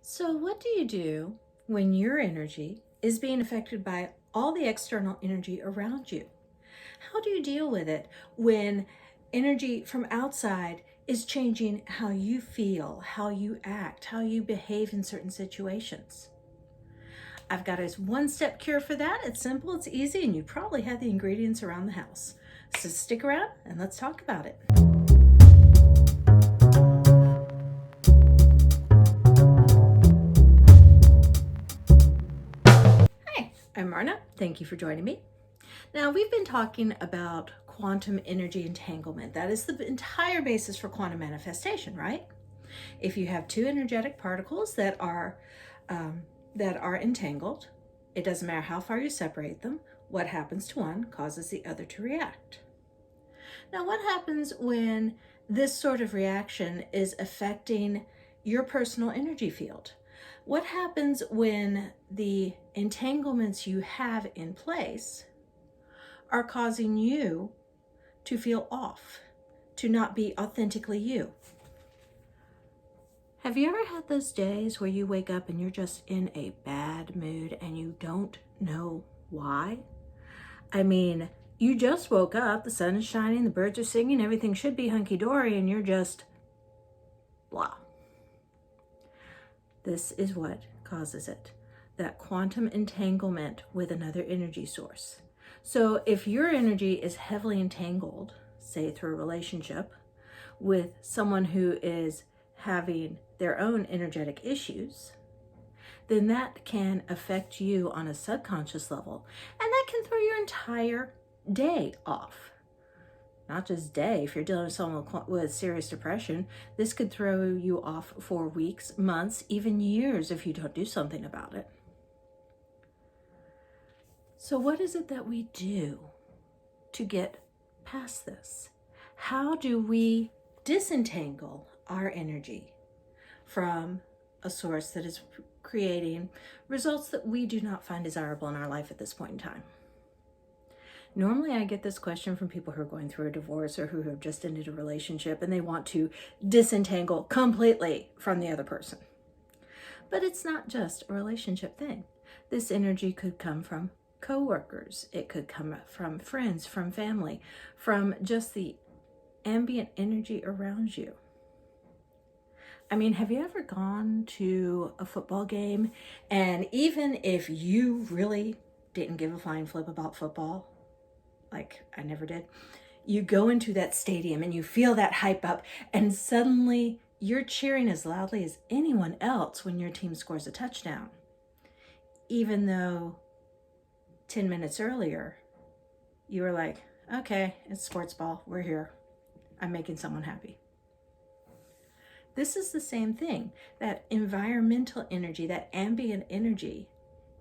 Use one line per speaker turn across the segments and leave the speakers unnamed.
So, what do you do when your energy is being affected by all the external energy around you? How do you deal with it when energy from outside is changing how you feel, how you act, how you behave in certain situations? I've got a one step cure for that. It's simple, it's easy, and you probably have the ingredients around the house. So, stick around and let's talk about it. Hi, I'm Marna. Thank you for joining me. Now, we've been talking about quantum energy entanglement. That is the entire basis for quantum manifestation, right? If you have two energetic particles that are entangled, it doesn't matter how far you separate them. What happens to one causes the other to react. Now, what happens when this sort of reaction is affecting your personal energy field? What happens when the entanglements you have in place are causing you to feel off, to not be authentically you? Have you ever had those days where you wake up and you're just in a bad mood and you don't know why? I mean, you just woke up, the sun is shining, the birds are singing, everything should be hunky-dory, and you're just blah. This is what causes it, that quantum entanglement with another energy source. So if your energy is heavily entangled, say through a relationship, with someone who is having their own energetic issues, then that can affect you on a subconscious level, and that can throw your entire day off. Not just day. If you're dealing with someone with serious depression, this could throw you off for weeks, months, even years if you don't do something about it. So what is it that we do to get past this? How do we disentangle our energy from a source that is creating results that we do not find desirable in our life at this point in time? Normally I get this question from people who are going through a divorce or who have just ended a relationship and they want to disentangle completely from the other person. But it's not just a relationship thing. This energy could come from coworkers. It could come from friends, from family, from just the ambient energy around you. I mean, have you ever gone to a football game and even if you really didn't give a flying flip about football, like I never did, you go into that stadium and you feel that hype up and suddenly you're cheering as loudly as anyone else when your team scores a touchdown, even though 10 minutes earlier you were like, okay, it's sports ball, we're here, I'm making someone happy. This is the same thing. That environmental energy, that ambient energy,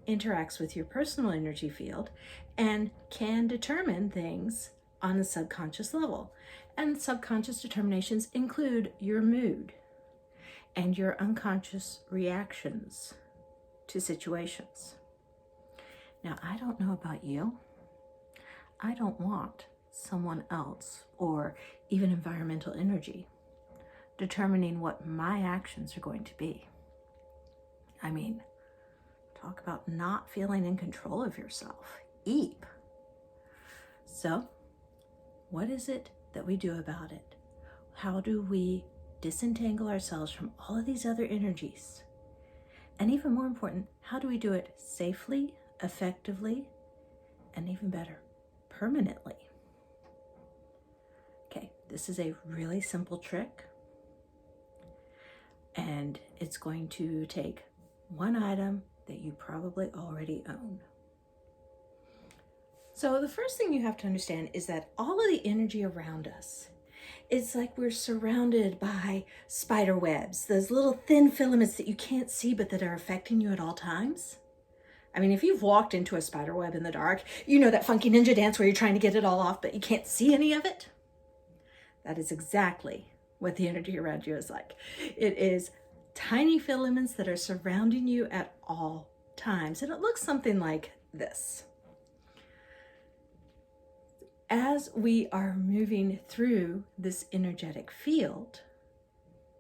interacts with your personal energy field and can determine things on a subconscious level. And subconscious determinations include your mood and your unconscious reactions to situations. Now, I don't know about you. I don't want someone else or even environmental energy determining what my actions are going to be. I mean, talk about not feeling in control of yourself. Eep. So, what is it that we do about it? How do we disentangle ourselves from all of these other energies? And even more important, how do we do it safely, effectively, and even better, permanently? Okay, this is a really simple trick. And it's going to take one item that you probably already own. So the first thing you have to understand is that all of the energy around us, it's like we're surrounded by spider webs, those little thin filaments that you can't see but that are affecting you at all times. I mean, if you've walked into a spider web in the dark, you know that funky ninja dance where you're trying to get it all off but you can't see any of it? That is exactly what the energy around you is like. It is tiny filaments that are surrounding you at all times. And it looks something like this. As we are moving through this energetic field,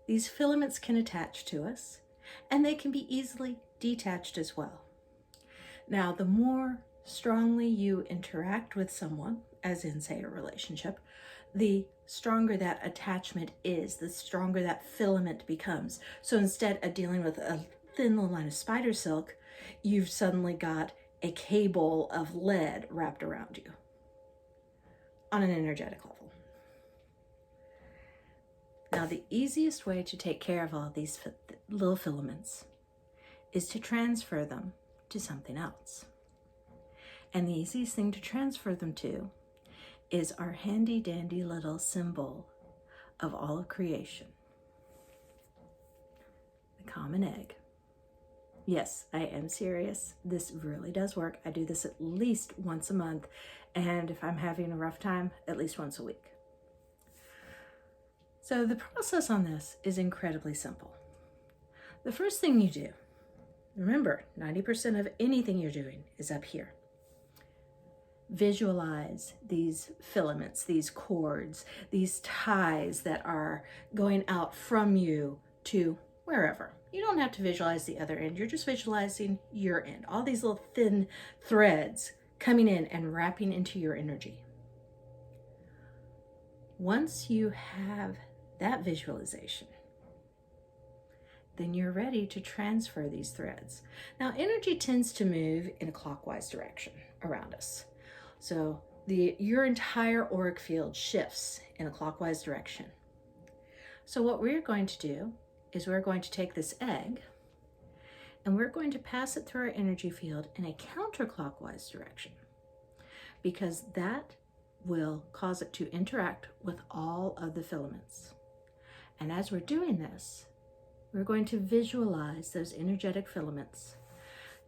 these filaments can attach to us and they can be easily detached as well. Now, the more strongly you interact with someone, as in, say, a relationship, the stronger that attachment is, the stronger that filament becomes. So instead of dealing with a thin little line of spider silk, you've suddenly got a cable of lead wrapped around you on an energetic level. Now, the easiest way to take care of all these little filaments is to transfer them to something else. And the easiest thing to transfer them to is our handy dandy little symbol of all of creation, the common egg. Yes, I am serious. This really does work. I do this at least once a month, and if I'm having a rough time, at least once a week. So the process on this is incredibly simple. The first thing you do, remember, 90% of anything you're doing is up here. Visualize these filaments, these cords, these ties that are going out from you to wherever. You don't have to visualize the other end. You're just visualizing your end. All these little thin threads coming in and wrapping into your energy. Once you have that visualization, then you're ready to transfer these threads. Now, energy tends to move in a clockwise direction around us. So your entire auric field shifts in a clockwise direction. So what we're going to do is we're going to take this egg and we're going to pass it through our energy field in a counterclockwise direction, because that will cause it to interact with all of the filaments. And as we're doing this, we're going to visualize those energetic filaments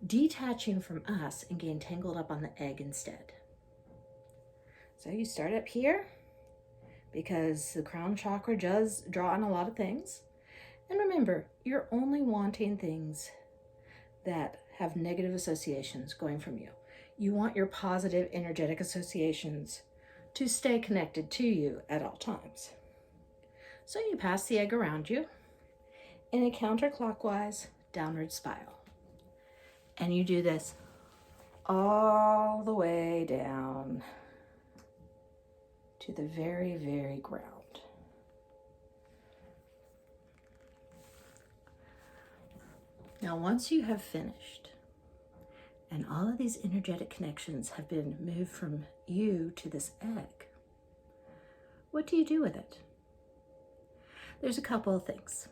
detaching from us and getting tangled up on the egg instead. So you start up here, because the crown chakra does draw on a lot of things. And remember, you're only wanting things that have negative associations going from you. You want your positive energetic associations to stay connected to you at all times. So you pass the egg around you in a counterclockwise downward spiral. And you do this all the way down to the very, very ground. Now, once you have finished, and all of these energetic connections have been moved from you to this egg, what do you do with it? There's a couple of things.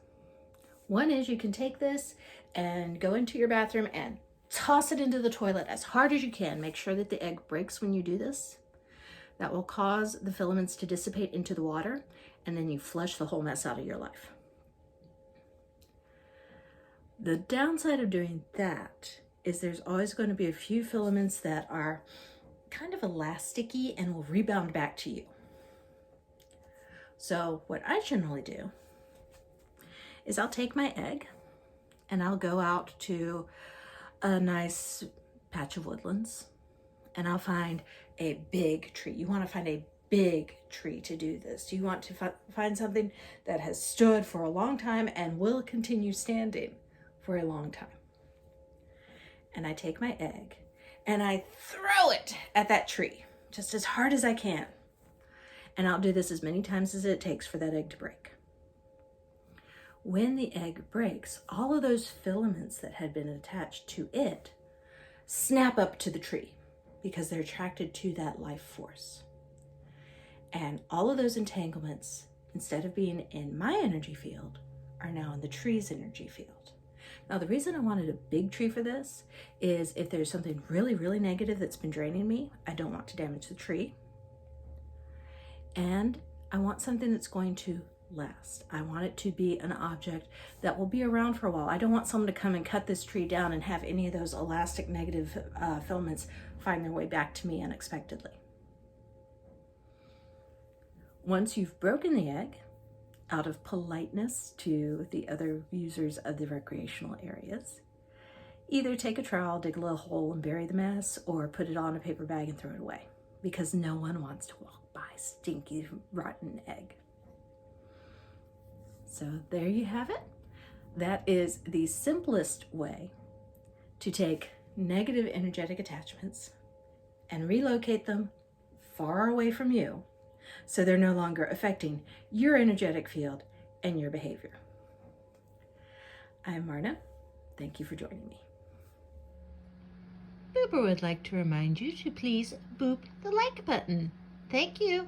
One is you can take this and go into your bathroom and toss it into the toilet as hard as you can. Make sure that the egg breaks when you do this. That will cause the filaments to dissipate into the water, and then you flush the whole mess out of your life. The downside of doing that is there's always going to be a few filaments that are kind of elasticy and will rebound back to you. So what I generally do is I'll take my egg and I'll go out to a nice patch of woodlands and I'll find a big tree. You want to find a big tree to do this. You want to find something that has stood for a long time and will continue standing for a long time. And I take my egg and I throw it at that tree just as hard as I can. And I'll do this as many times as it takes for that egg to break. When the egg breaks, all of those filaments that had been attached to it snap up to the tree because they're attracted to that life force. And all of those entanglements, instead of being in my energy field, are now in the tree's energy field. Now, the reason I wanted a big tree for this is if there's something really, really negative that's been draining me, I don't want to damage the tree. And I want something that's going to last. I want it to be an object that will be around for a while. I don't want someone to come and cut this tree down and have any of those elastic negative filaments find their way back to me unexpectedly. Once you've broken the egg, out of politeness to the other users of the recreational areas, either take a trowel, dig a little hole and bury the mess, or put it on a paper bag and throw it away, because no one wants to walk by stinky, rotten egg. So there you have it. that is the simplest way to take negative energetic attachments and relocate them far away from you so they're no longer affecting your energetic field and your behavior. I'm Marna. Thank you for joining me.
Boober would like to remind you to please boop the like button. Thank you.